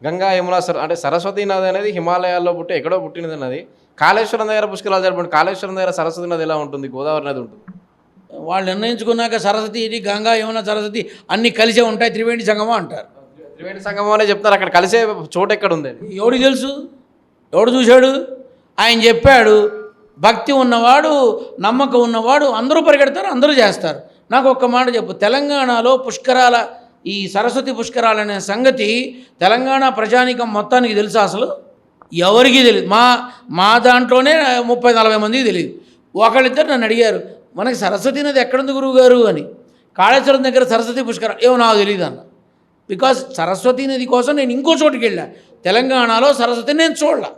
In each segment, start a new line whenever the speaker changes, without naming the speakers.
గంగా యమున అంటే సరస్వతి నది అనేది హిమాలయాల్లో పుట్టి ఎక్కడో పుట్టినది నది. కాళేశ్వరం దగ్గర పుష్కరాలు జరపండి. కాళేశ్వరం దగ్గర సరస్వతి నది ఎలా ఉంటుంది? గోదావరి నది ఉంటుంది.
వాళ్ళు నిర్ణయించుకున్నాక సరస్వతి ఇది గంగా యమున సరస్వతి అన్నీ కలిసే ఉంటాయి, త్రివేణి సంగమం అంటారు.
త్రివేణి సంగమం అనే చెప్తారు. అక్కడ కలిసే చోటు ఎక్కడ ఉంది?
ఎవడికి తెలుసు? ఎవడు చూశాడు? ఆయన చెప్పాడు. భక్తి ఉన్నవాడు, నమ్మకం ఉన్నవాడు అందరూ పరిగెడతారు, అందరూ చేస్తారు. నాకు ఒక్క మాట చెప్పు, తెలంగాణలో పుష్కరాల ఈ సరస్వతి పుష్కరాలనే సంగతి తెలంగాణ ప్రజానీకం మొత్తానికి తెలుసా? అసలు ఎవరికీ తెలియదు. మా దాంట్లోనే 30-40 మందికి తెలియదు. ఒకళ్ళిద్దరు నన్ను అడిగారు, మనకి సరస్వతి నది ఎక్కడుంది గురువుగారు అని. కాళేశ్వరం దగ్గర సరస్వతి పుష్కరాలు ఏమో నాకు తెలియదు అన్న. బికాజ్ సరస్వతి నది కోసం నేను ఇంకో చోటుకి వెళ్ళా. తెలంగాణలో సరస్వతి నేను చూడలే.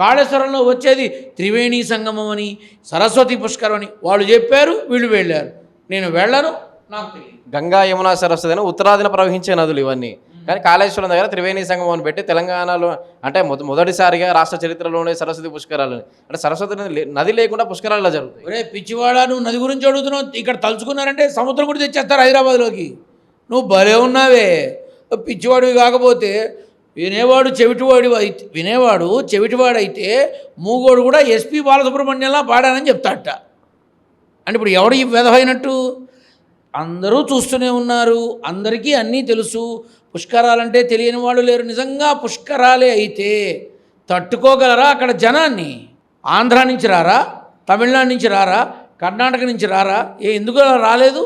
కాళేశ్వరంలో వచ్చేది త్రివేణి సంగమం అని, సరస్వతి పుష్కరం అని వాళ్ళు చెప్పారు, వీళ్ళు వెళ్ళారు. నేను వెళ్ళను, నాకు తెలియదు.
గంగా యమున సరస్వతి అని ఉత్తరాదిన ప్రవహించే నదులు ఇవన్నీ. కానీ కాళేశ్వరం దగ్గర త్రివేణి సంగమం అని పెట్టి తెలంగాణలో అంటే మొదటిసారిగా రాష్ట్ర చరిత్రలోనే సరస్వతి పుష్కరాలు అంటే సరస్వతి నది లేకుండా పుష్కరాలు ఇలా జరుగుతాయి.
ఒరే పిచ్చివాడా, నువ్వు నది గురించి అడుగుతున్నావు. ఇక్కడ తలుచుకున్నారంటే సముద్రం కూడా తెచ్చేస్తారు హైదరాబాద్లోకి. నువ్వు భలే ఉన్నావే. పిచ్చివాడివి కాకపోతే వినేవాడు చెవిటివాడైతే మూగోడు కూడా ఎస్పి బాలసుబ్రహ్మణ్యంలా పాడానని చెప్తాడట. అంటే ఇప్పుడు ఎవడు ఈ వెధవైనట్టు? అందరూ చూస్తూనే ఉన్నారు, అందరికీ అన్నీ తెలుసు. పుష్కరాలంటే తెలియని వాళ్ళు లేరు. నిజంగా పుష్కరాలే అయితే తట్టుకోగలరా అక్కడ జనాన్ని? ఆంధ్ర నుంచి రారా, తమిళనాడు నుంచి రారా, కర్ణాటక నుంచి రారా? ఎందుకు రాలేదు?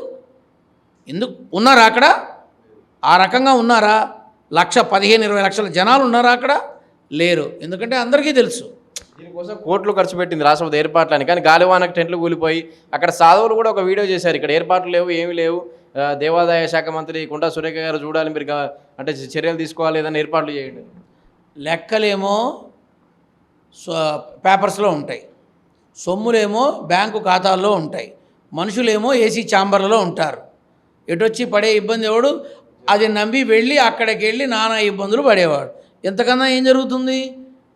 ఎందుకు ఉన్నారా అక్కడ? ఆ రకంగా ఉన్నారా? 15-20 లక్షల జనాలు ఉన్నారా అక్కడ? లేరు. ఎందుకంటే అందరికీ తెలుసు.
దీనికోసం కోట్లు ఖర్చు పెట్టింది రాష్ట్రపతి ఏర్పాట్లని. కానీ గాలివానకు టెంట్లు కూలిపోయి అక్కడ సాధువులు కూడా ఒక వీడియో చేశారు. ఇక్కడ ఏర్పాట్లు లేవు, ఏమీ లేవు, దేవాదాయ శాఖ మంత్రి కుంటా సురేఖ గారు చూడాలి, మీరు అంటే చర్యలు తీసుకోవాలి, ఏదైనా ఏర్పాట్లు చేయండి.
లెక్కలేమో పేపర్స్లో ఉంటాయి, సొమ్ములేమో బ్యాంకు ఖాతాల్లో ఉంటాయి, మనుషులేమో ఏసీ ఛాంబర్లలో ఉంటారు. ఎటొచ్చి పడే ఇబ్బంది ఎవడు? అది నమ్మి వెళ్ళి అక్కడికి వెళ్ళి నానా ఇబ్బందులు పడేవాడు. ఎంతకన్నా ఏం జరుగుతుంది?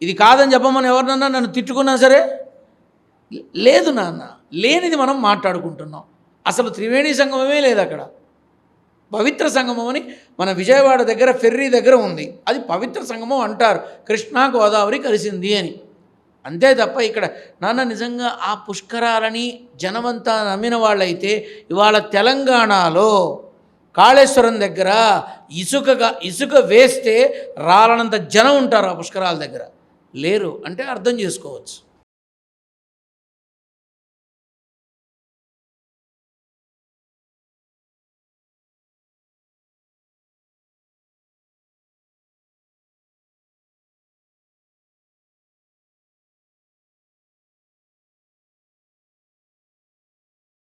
ఇది కాదని చెప్పమని ఎవరినన్నా నన్ను తిట్టుకున్నా సరే లేదు నాన్న, లేనిది మనం మాట్లాడుకుంటున్నాం. అసలు త్రివేణి సంగమమే లేదు అక్కడ. పవిత్ర సంగమం అని మన విజయవాడ దగ్గర ఫెర్రీ దగ్గర ఉంది, అది పవిత్ర సంగమం అంటారు. కృష్ణా గోదావరి కలిసింది అని. అంతే తప్ప ఇక్కడ నాన్న నిజంగా ఆ పుష్కరాలని జనమంతా నమ్మిన వాళ్ళైతే ఇవాళ తెలంగాణలో కాళేశ్వరం దగ్గర ఇసుక వేస్తే రాలనంత జనం ఉంటారు ఆ పుష్కరాల దగ్గర. లేరు అంటే అర్థం చేసుకోవచ్చు.